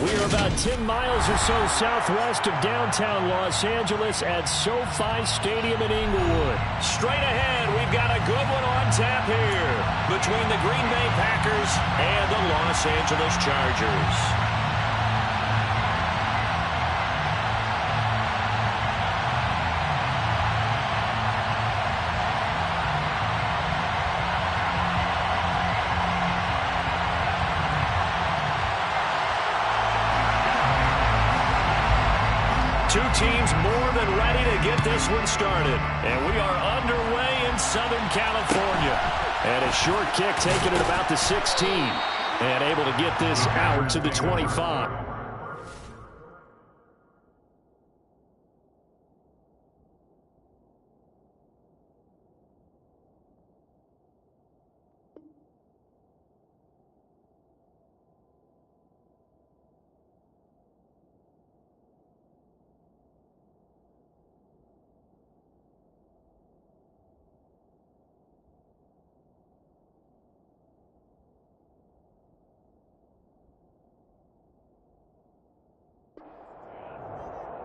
We are about 10 miles or so southwest of downtown Los Angeles at SoFi Stadium in Inglewood. Straight ahead, we've got a good one on tap here between the Green Bay Packers and the Los Angeles Chargers. Two teams more than ready to get this one started. And we are underway in Southern California. And a short kick taken at about the 16. And able to get this out to the 25.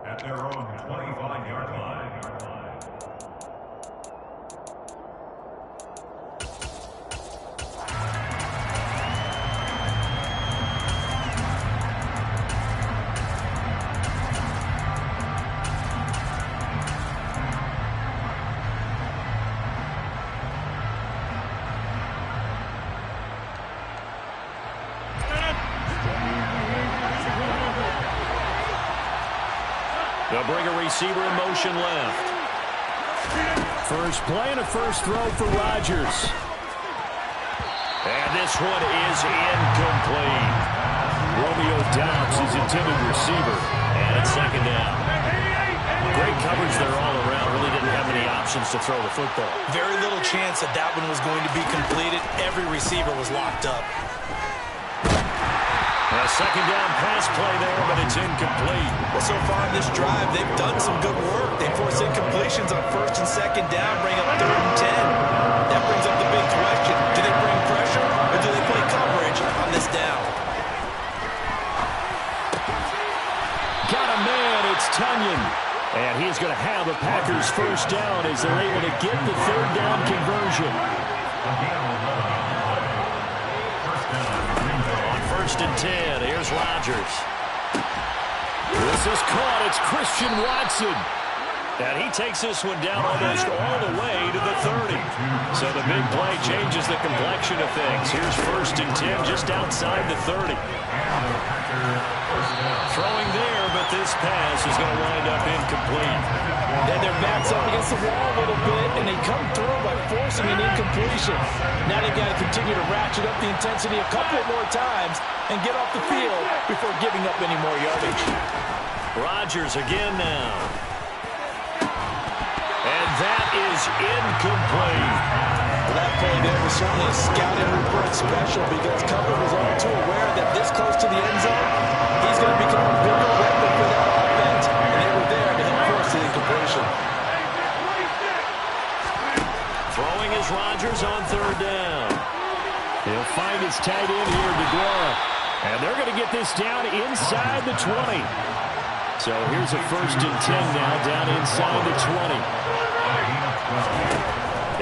At their own 25-yard line. They'll bring a receiver in motion left. First play and a first throw for Rodgers. And this one is incomplete. Romeo Doubs is intended receiver. And it's second down. Great coverage there all around. Really didn't have many options to throw the football. Very little chance that that one was going to be completed. Every receiver was locked up. A second down pass play there, but it's incomplete. Well, so far in this drive, they've done some good work. They force incompletions on first and second down, bring up 3rd and 10. That brings up the big question. Do they bring pressure, or do they play coverage on this down? Got a man, it's Tunyon. And he's going to have a Packers first down as they're able to get the 3rd down conversion. First and 10. Here's Rodgers. This is caught. It's Christian Watson. And he takes this one down almost all the way to the 30. So the big play changes the complexion of things. Here's first and 10 just outside the 30. Throwing there, but this pass is going to wind up incomplete. Then their backs up against the wall a little bit, and they come through by forcing an incompletion. Now they've got to continue to ratchet up the intensity a couple more times and get off the field before giving up any more yardage. Rodgers again now. And that is incomplete. Well, that play there was certainly a scouting report special because Cutler was all too aware that this close to the end zone, he's going to become a bigger weapon for that offense, and they were there to help force the incompletion. Throwing is Rodgers on 3rd down. He'll find his tight end here, DeGuara. And they're going to get this down inside the 20. So here's a first and 10 now down inside the 20.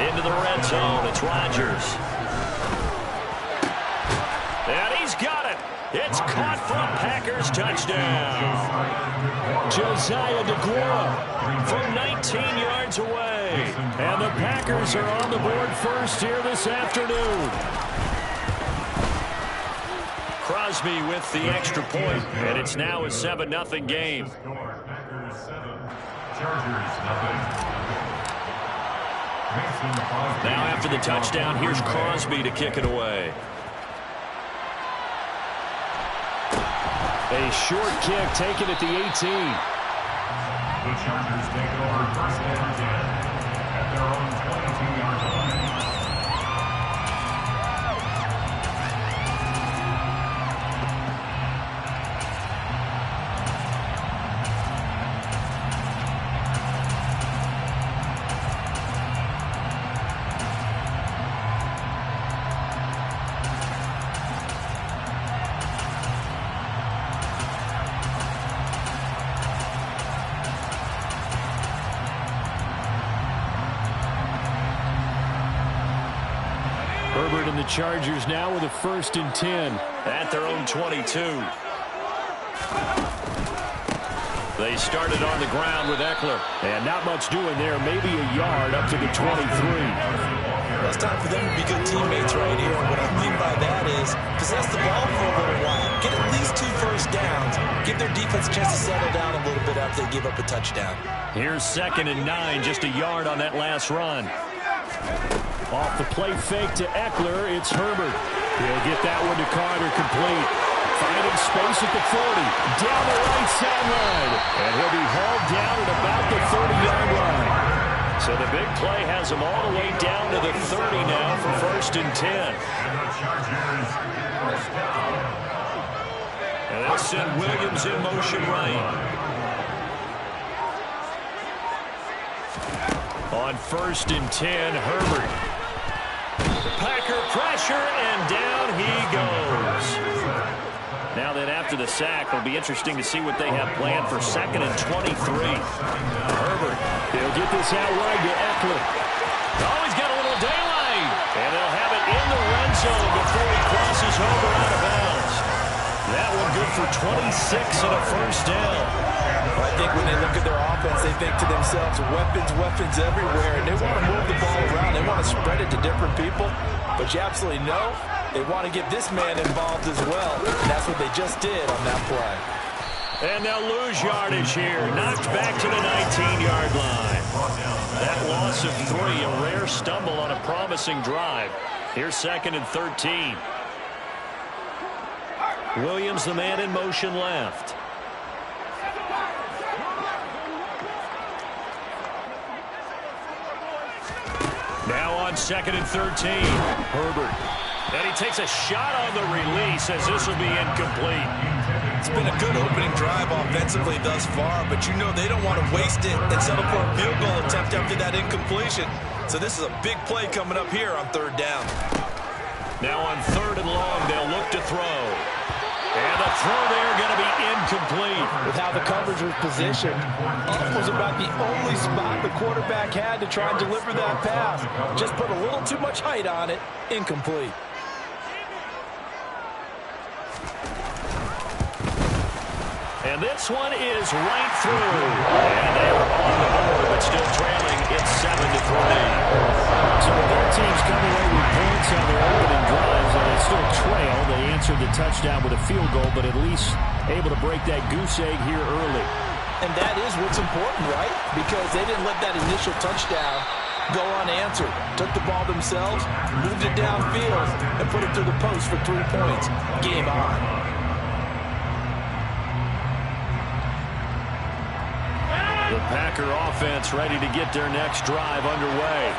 Into the red zone, it's Rodgers. And he's got it. It's caught for a Packers touchdown. Josiah DeGuara from 19 yards away. And the Packers are on the board first here this afternoon. Crosby with the extra point, and it's now a 7-0 game. Packers 7, Chargers 0. Now after the touchdown, here's Crosby to kick it away. A short kick taken at the 18. The Chargers take over first and 10 at their own 22-yard line. the Chargers now with a 1st and 10 at their own 22. They started on the ground with Eckler. And not much doing there. Maybe a yard up to the 23. It's time for them to be good teammates right here. What I mean by that is possess the ball for a little while. Get at least 2 first downs. Give their defense a chance to settle down a little bit after they give up a touchdown. Here's 2nd and 9. Just a yard on that last run. Off the play fake to Eckler. It's Herbert. He'll get that one to Carter complete. Finding space at the 40. Down the right sideline. And he'll be hauled down at about the 30-yard line. So the big play has him all the way down to the 30 now for 1st and 10. And they'll send Williams in motion right. On 1st and 10, Herbert. Packer pressure, and down he goes. Now then, after the sack, it'll be interesting to see what they have planned for 2nd and 23. Herbert, he'll get this out wide to Eckler. Oh, he's got a little daylight. And they'll have it in the red zone before he crosses over out of bounds. That one good for 26 and a 1st down. I think when they look at their offense, they think to themselves, weapons everywhere, and they want to move the ball around. They want to spread it to different people, but you absolutely know they want to get this man involved as well, and that's what they just did on that play. And they'll lose yardage here, knocked back to the 19-yard line. That loss of 3, a rare stumble on a promising drive. Here's 2nd and 13. Williams, the man in motion left. Now on 2nd and 13, Herbert. And he takes a shot on the release as this will be incomplete. It's been a good opening drive offensively thus far, but you know they don't want to waste it and settle for a field goal attempt after that incompletion. So this is a big play coming up here on 3rd down. Now on 3rd and long, they'll look to throw. And the throw there going to be incomplete. With how the coverage was positioned, up was about the only spot the quarterback had to try and deliver that pass. Just put a little too much height on it. Incomplete. And this one is right through. And they are on the board, but still trailing. It's 7-3. So both teams come away with points on their opening drives, and they still trail. They answered the touchdown with a field goal, but at least able to break that goose egg here early. And that is what's important, right? Because they didn't let that initial touchdown go unanswered. Took the ball themselves, moved it downfield, and put it through the post for 3 points. Game on. The Packer offense ready to get their next drive underway.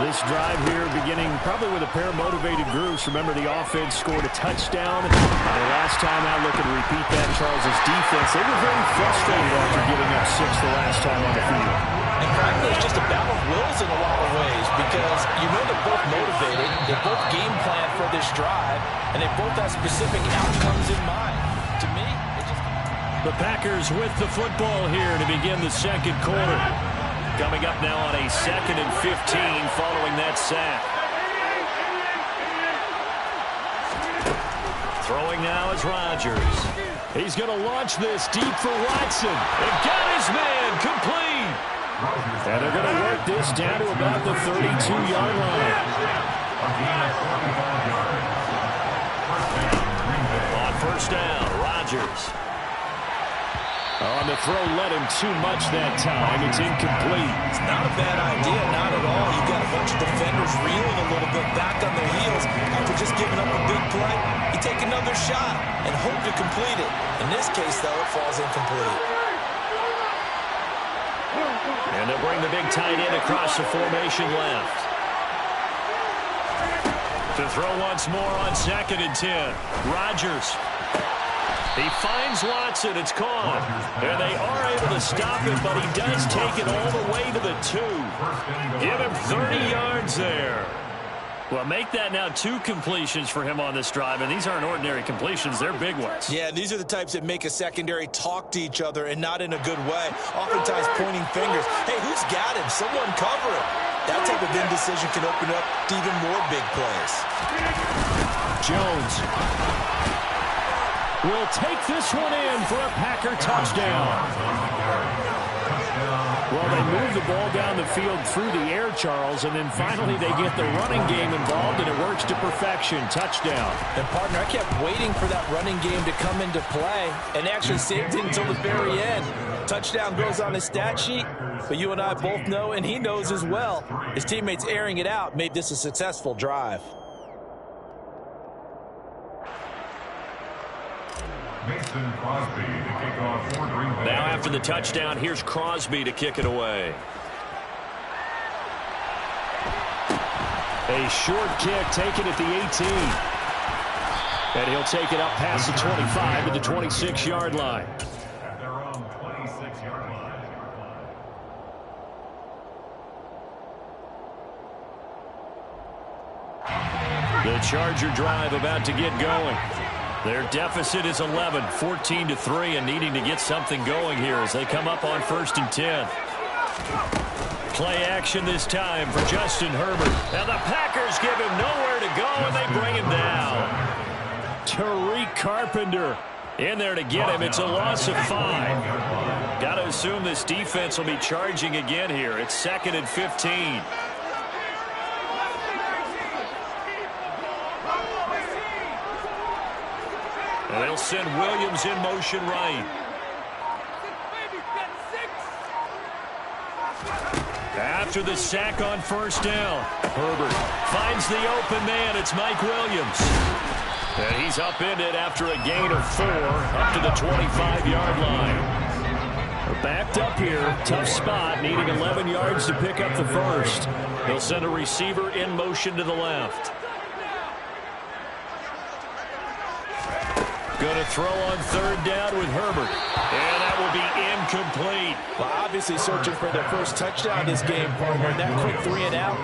This drive here beginning probably with a pair of motivated groups. Remember, the offense scored a touchdown. The last time I look at repeat that, Charles' defense, they were very frustrated after giving up 6 the last time on the field. And frankly, it's just a battle of wills in a lot of ways because you know they're both motivated, they both game plan for this drive, and they both have specific outcomes in mind. To me, the Packers with the football here to begin the 2nd quarter. Coming up now on a 2nd and 15 following that sack. Throwing now is Rodgers. He's going to launch this deep for Watson. And got his man complete. And they're going to work this down to about the 32-yard line. On 1st down, Rodgers. On the throw, led him too much that time. It's incomplete. It's not a bad idea, not at all. You've got a bunch of defenders reeling a little bit back on their heels after just giving up a big play. You take another shot and hope to complete it. In this case, though, it falls incomplete. And they'll bring the big tight end across the formation left. To throw once more on 2nd and 10. Rodgers. He finds Watson. It's caught. And they are able to stop it, but he does take it all the way to the 2. Give him 30 yards there. Well, make that now 2 completions for him on this drive, and these aren't ordinary completions. They're big ones. Yeah, these are the types that make a secondary talk to each other and not in a good way. Oftentimes pointing fingers. Hey, who's got him? Someone cover him. That type of indecision can open up to even more big plays. Jones will take this one in for a Packer touchdown. Well, they move the ball down the field through the air, Charles, and then finally they get the running game involved, and it works to perfection. Touchdown. And, partner, I kept waiting for that running game to come into play and actually saved it until the very end. Touchdown goes on his stat sheet, but you and I both know, and he knows as well, his teammates airing it out made this a successful drive. Mason Crosby to kick off for Green Bay. Now after the touchdown, here's Crosby to kick it away. A short kick taken at the 18. And he'll take it up past the 25 to the 26-yard line. At their own 26-yard line. The Charger drive about to get going. Their deficit is 11, 14-3, and needing to get something going here as they come up on 1st and 10. Play action this time for Justin Herbert. Now the Packers give him nowhere to go, and they bring him down. Tariq Carpenter in there to get him. It's a loss of 5. Got to assume this defense will be charging again here. It's 2nd and 15. And they'll send Williams in motion right. After the sack on 1st down, Herbert finds the open man. It's Mike Williams. And he's upended after a gain of 4 up to the 25-yard line. We're backed up here. Tough spot, needing 11 yards to pick up the first. They'll send a receiver in motion to the left. Going to throw on 3rd down with Herbert. And that will be incomplete. Well, obviously searching for their first touchdown this game, partner. That quick 3 and out,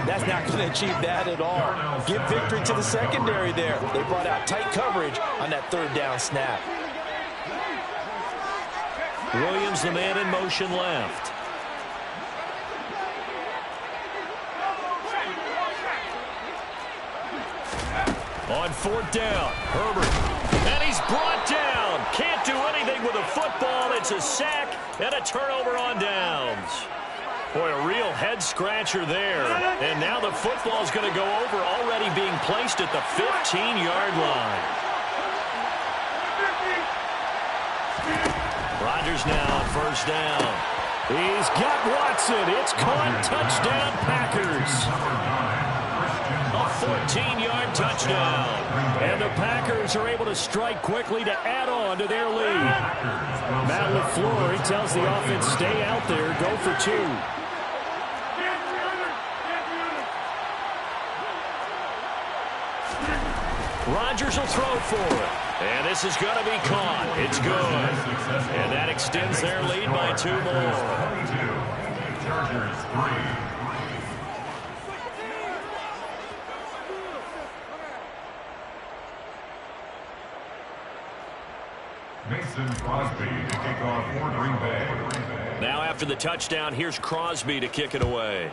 that's not going to achieve that at all. Give victory to the secondary there. They brought out tight coverage on that 3rd down snap. Williams, the man in motion left. On 4th down, Herbert. And he's brought down. Can't do anything with a football. It's a sack and a turnover on downs. Boy, a real head-scratcher there. And now the football is going to go over, already being placed at the 15-yard line. Rodgers now on 1st down. He's got Watson. It's caught. Touchdown, Packers. A 14-yard touchdown. And the Packers are able to strike quickly to add on to their lead. Matt LaFleur, he tells the offense, stay out there, go for 2. Rodgers will throw for it. And this is going to be caught. It's good. And that extends their lead by 2 more. Chargers 3. Mason Crosby to kick off for Green Bay. Now after the touchdown, here's Crosby to kick it away.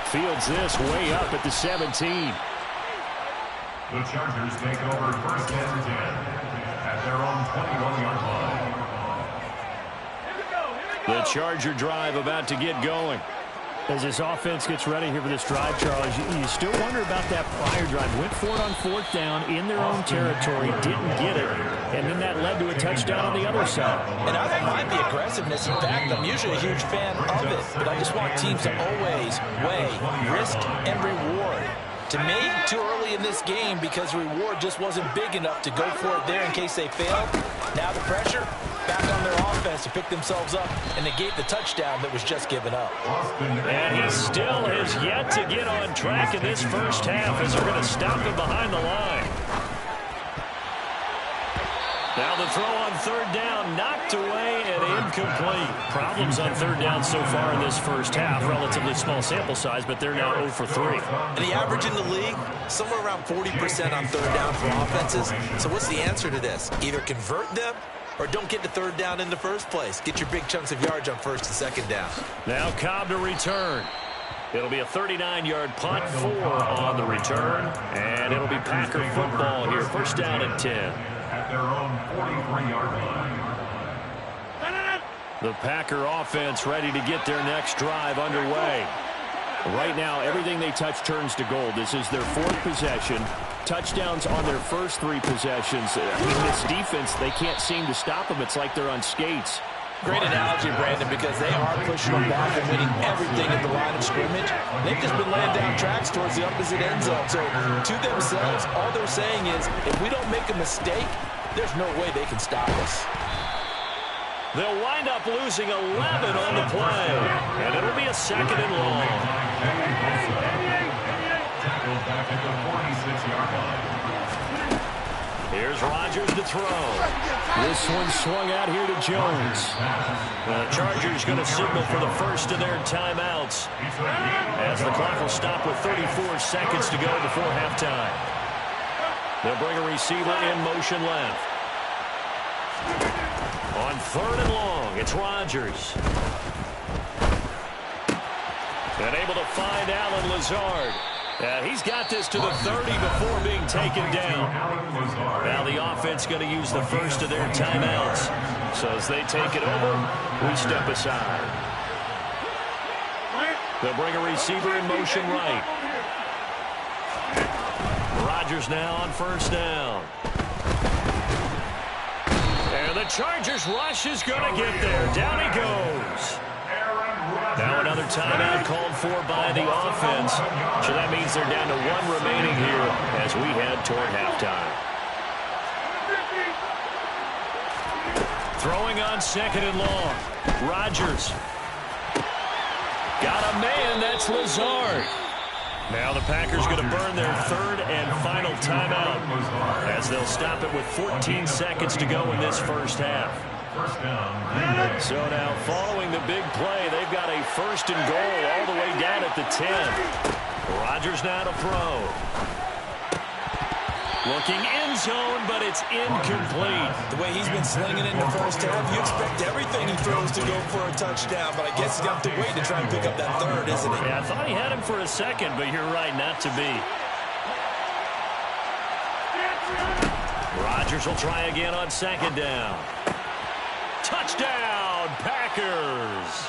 Fields this way up at the 17. The Chargers take over 1st and 10 at their own 21-yard line. The Charger drive about to get going. As this offense gets ready here for this drive, Charles, you still wonder about that prior drive. Went for it on 4th down in their own territory, didn't get it, and then that led to a touchdown on the other side. And I don't mind the aggressiveness. In fact, I'm usually a huge fan of it, but I just want teams to always weigh risk and reward. To me, too early in this game because the reward just wasn't big enough to go for it there in case they failed. Now the pressure back on their offense to pick themselves up and negate the touchdown that was just given up. And he still has yet to get on track in this first half as they're going to stop him behind the line. Now the throw on 3rd down, knocked away and incomplete. Problems on 3rd down so far in this first half. Relatively small sample size, but they're now 0 for 3. And the average in the league, somewhere around 40% on 3rd down for offenses. So what's the answer to this? Either convert them or don't get to third down in the first place. Get your big chunks of yards on first and second down. Now Cobb to return. It'll be a 39-yard punt, 4 on the return, and it'll be Packer football here. First down and 10. At their own 43-yard line. The Packer offense ready to get their next drive underway. Right now, everything they touch turns to gold. This is their 4th possession. Touchdowns on their first 3 possessions. In this defense, they can't seem to stop them. It's like they're on skates. Great analogy, Brandon, because they are pushing them back and winning everything at the line of scrimmage. They've just been laying down tracks towards the opposite end zone. So to themselves, all they're saying is, if we don't make a mistake, there's no way they can stop us. They'll wind up losing 11 on the play, and it'll be a 2nd and long. Tackled back at the 46-yard line. Here's Rodgers to throw. This one swung out here to Jones. The Chargers going to signal for the first of their timeouts, as the clock will stop with 34 seconds to go before halftime. They'll bring a receiver in motion left. On 3rd and long, it's Rodgers. And able to find Allen Lazard. He's got this to the 30 before being taken down. Now the offense going to use the first of their timeouts. So as they take it over, we step aside. They'll bring a receiver in motion right. Rodgers now on first down. And the Chargers rush is going to get there. Down he goes. Now another timeout called for by the offense. So that means they're down to 1 remaining here as we head toward halftime. Throwing on 2nd and long. Rodgers. Got a man, that's Lazard. Now the Packers going to burn their 3rd and final timeout as they'll stop it with 14 seconds to go in this first half. So now following the big play, they've got a 1st and goal all the way down at the 10. Rodgers now to throw. Looking end zone, but it's incomplete. The way he's been slinging in the first half, you expect everything he throws to go for a touchdown, but I guess he's got to wait to try and pick up that 3rd, isn't he? Yeah, I thought he had him for a second, but you're right, not to be. Rodgers will try again on 2nd down. Touchdown, Packers.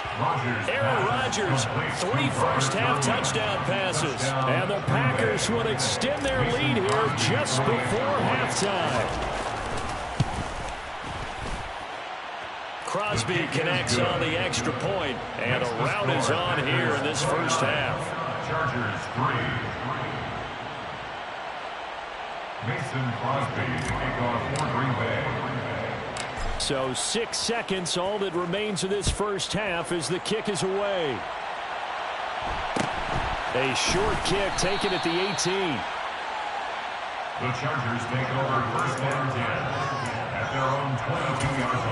Aaron Rodgers, 3 first-half touchdown passes. And the Packers would extend their lead here just before halftime. Crosby connects on the extra point, and a rout is on here in this first half. Chargers 3. Mason Crosby to kick off for Green Bay. So 6 seconds, all that remains of this first half as the kick is away. A short kick taken at the 18. The Chargers take over 1st and 10 at their own 22-yard line.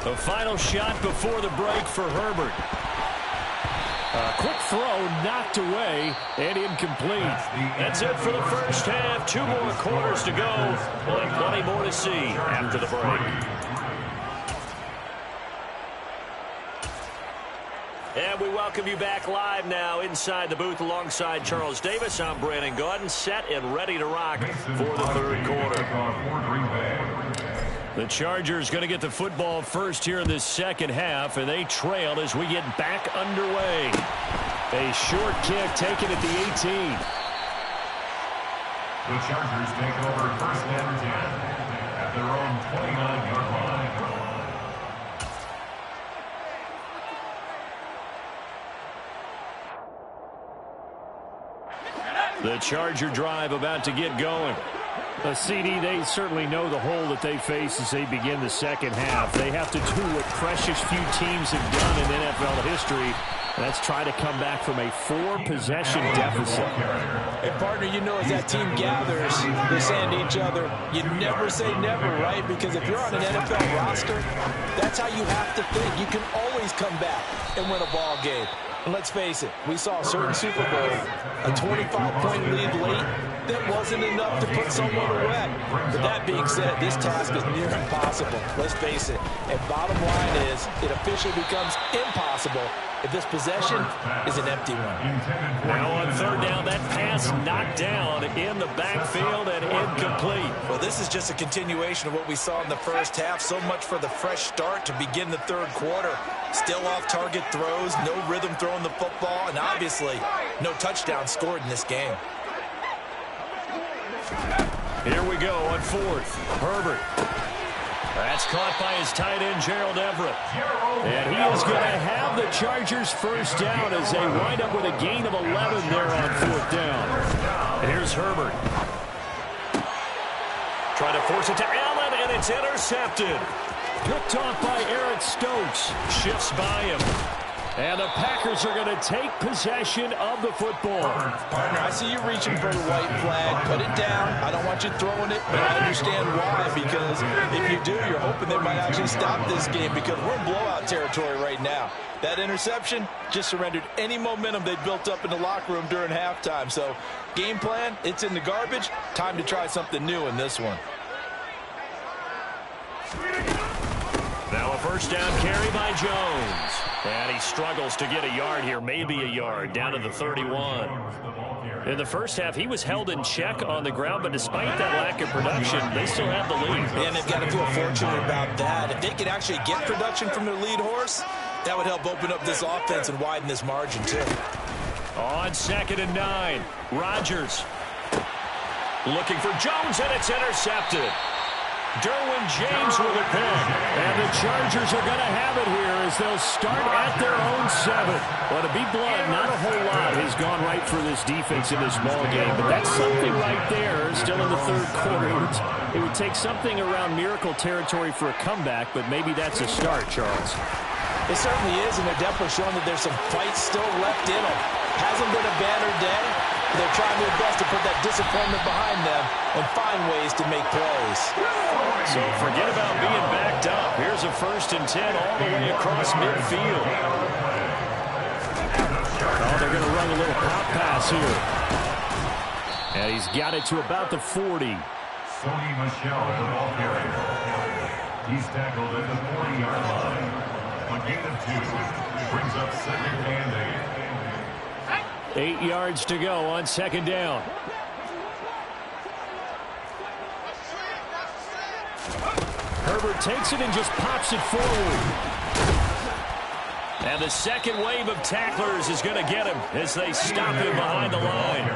The final shot before the break for Herbert. A quick throw knocked away and incomplete. That's it for the first half. 2 more quarters to go. We'll have plenty more to see after the break. And we welcome you back live now inside the booth alongside Charles Davis. I'm Brandon Gaudin, set and ready to rock for the 3rd quarter. The Chargers going to get the football first here in this second half, and they trail as we get back underway. A short kick taken at the 18. The Chargers take over 1st and 10 at their own 29-yard line. The Charger drive about to get going. CD, they certainly know the hole that they face as they begin the second half. They have to do what precious few teams have done in NFL history. Let's try to come back from a 4-possession deficit. Hey, partner, you know as that team gathers, they're saying to each other, you never say never, right? Because if you're on an NFL roster, that's how you have to think. You can always come back and win a ball game. And let's face it, we saw a certain Super Bowl, a 25-point lead late, that wasn't enough to put someone away. But that being said, this task is near impossible. Let's face it. And bottom line is, it officially becomes impossible if this possession is an empty one. Now on third down, that pass knocked down in the backfield and incomplete. Well, this is just a continuation of what we saw in the first half. So much for the fresh start to begin the third quarter. Still off-target throws, no rhythm throwing the football, and obviously no touchdown scored in this game. Here we go on fourth. Herbert. That's caught by his tight end, Gerald Everett. And he is going to have the Chargers first down as they wind up with a gain of 11 there on fourth down. Here's Herbert. Trying to force it to Allen, and it's intercepted. Picked off by Eric Stokes. Shifts by him. And the Packers are going to take possession of the football. Partner, I see you reaching for the white flag. Put it down. I don't want you throwing it, but I understand why. Because if you do, you're hoping they might actually stop this game because we're in blowout territory right now. That interception just surrendered any momentum they built up in the locker room during halftime. So, game plan, it's in the garbage. Time to try something new in this one. Now a first down carry by Jones. And he struggles to get a yard here, maybe a yard, down to the 31. In the first half, he was held in check on the ground, but despite that lack of production, they still have the lead. And they've got to feel fortunate about that. If they could actually get production from their lead horse, that would help open up this offense and widen this margin, too. On 2nd and 9, Rodgers looking for Jones, and it's intercepted. Derwin James with a pick. And the Chargers are going to have it here as they'll start at their own 7. Well, to be blunt, not a whole lot has gone right for this defense in this ball game, but that's something right there still in the third quarter. It would take something around miracle territory for a comeback, but maybe that's a start, Charles. It certainly is, and they're definitely showing that there's some fight still left in them. Hasn't been a banner day. They're trying their best to put that disappointment behind them and find ways to make plays. So forget about being backed up. Here's a 1st and 10 all the way across midfield. Oh, they're going to run a little pop pass here. And he's got it to about the 40. Sony Michel, the ball carrier. He's tackled at the 40-yard line. A gain of 2 brings up 2nd and 8. 8 yards to go on 2nd down. Herbert takes it and just pops it forward. And the second wave of tacklers is going to get him as they stop him behind the line.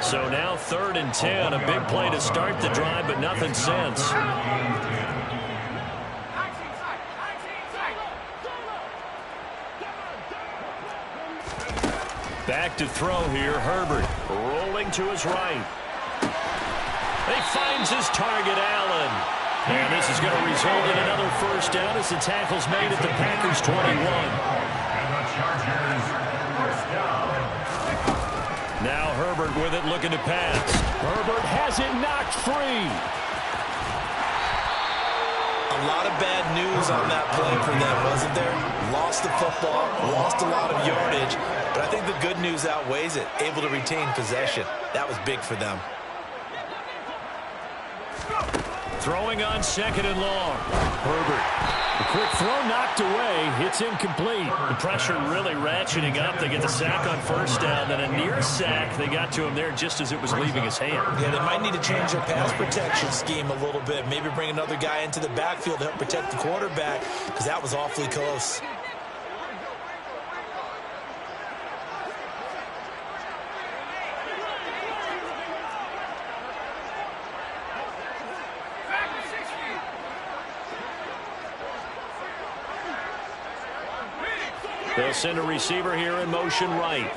So now 3rd and 10, a big play to start the drive, but nothing since. Back to throw here, Herbert rolling to his right. He finds his target, Allen. And this is going to result in another first down as the tackle's made at the Packers' 21. And the Chargers first down. Now Herbert with it, looking to pass. Herbert has it knocked free. A lot of bad news on that play for them, wasn't there? Lost the football, lost a lot of yardage, but I think the good news outweighs it. Able to retain possession. That was big for them. Throwing on 2nd and long. Herbert. A quick throw knocked away. It's incomplete. The pressure really ratcheting up. They get the sack on 1st down, then a near sack. They got to him there just as it was leaving his hand. Yeah, they might need to change their pass protection scheme a little bit. Maybe bring another guy into the backfield to help protect the quarterback, because that was awfully close. They'll send a receiver here in motion right.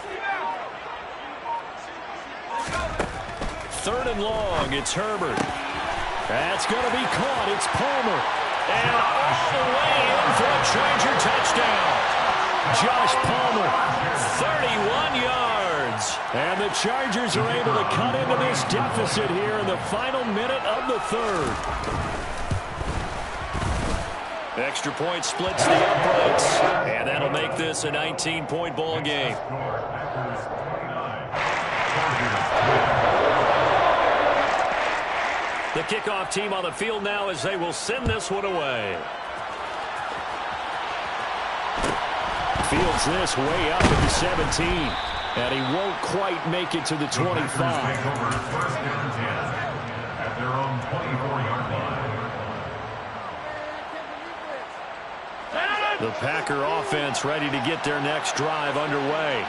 3rd and long. It's Herbert. That's going to be caught. It's Palmer. And all the way in for a Charger touchdown. Josh Palmer, 31 yards. And the Chargers are able to cut into this deficit here in the final minute of the 3rd. Extra point splits the uprights. And that'll make this a 19-point ball game. The kickoff team on the field now as they will send this one away. Fields this way up at the 17. And he won't quite make it to the 25. At their own 24-yard line. The Packer offense ready to get their next drive underway.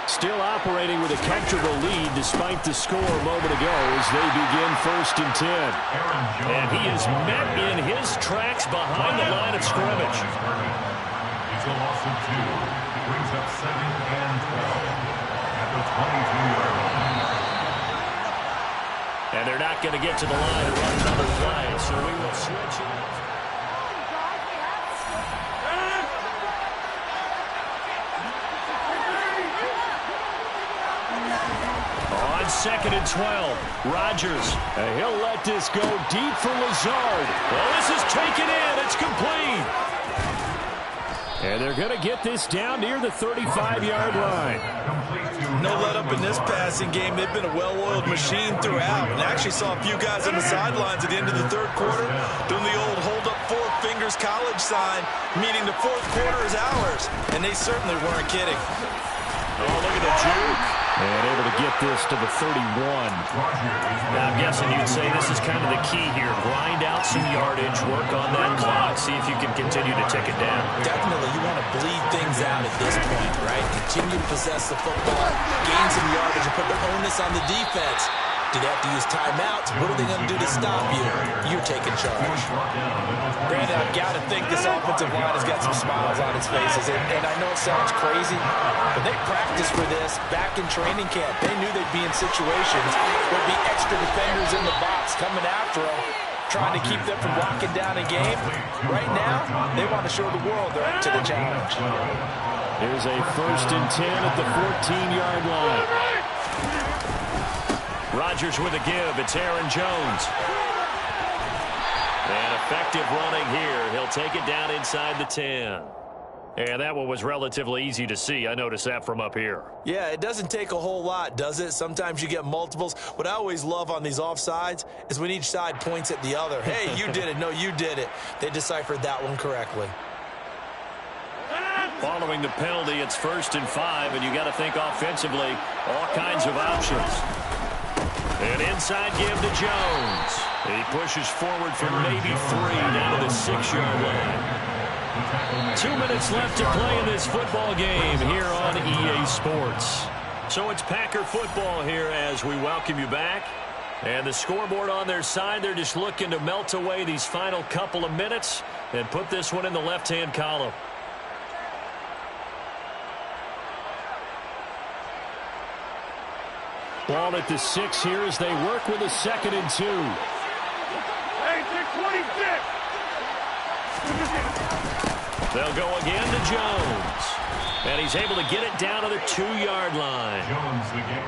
Still operating with a comfortable lead despite the score a moment ago as they begin 1st and 10. And he is met in his tracks behind the line of scrimmage. It's a loss of 2. It brings up 2nd and 12 at the 22-yard line. And they're not going to get to the line and run another play, so we will switch it. On 2nd and 12, Rodgers. And he'll let this go deep for Lazard. Well, this is taken in. It's complete. And they're going to get this down near the 35-yard line. No let up in this passing game. They've been a well-oiled machine throughout. And actually saw a few guys on the sidelines at the end of the 3rd quarter doing the old hold up 4 fingers college sign, meaning the 4th quarter is ours. And they certainly weren't kidding. Oh, look at the juke. And able to get this to the 31. Now, I'm guessing you'd say this is kind of the key here. Grind out some yardage, work on that clock, see if you can continue to tick it down. Definitely, you want to bleed things out at this point, right? Continue to possess the football, gain some yardage, and put the onus on the defense. Do they have to use timeouts? What are they going to do to stop you? You're taking charge. Brandon, I've got to think this offensive line has got some smiles on its faces. And I know it sounds crazy, but they practiced for this back in training camp. They knew they'd be in situations where there'd be extra defenders in the box coming after them, trying to keep them from locking down a game. Right now, they want to show the world they're up to the challenge. Here's a 1st and 10 at the 14-yard line. Rodgers with a give. It's Aaron Jones. And effective running here. He'll take it down inside the 10. And that one was relatively easy to see. I noticed that from up here. Yeah, it doesn't take a whole lot, does it? Sometimes you get multiples. What I always love on these offsides is when each side points at the other. Hey, you did it. No, you did it. They deciphered that one correctly. Following the penalty, it's 1st and 5, and you got to think offensively, all kinds of options. An inside give to Jones. He pushes forward for maybe 3 down to the 6-yard line. 2 minutes left to play in this football game here on EA Sports. So it's Packer football here as we welcome you back. And the scoreboard on their side, they're just looking to melt away these final couple of minutes and put this one in the left-hand column. Ball at the 6 here as they work with a 2nd and 2. They'll go again to Jones. And he's able to get it down to the 2-yard line. Jones again.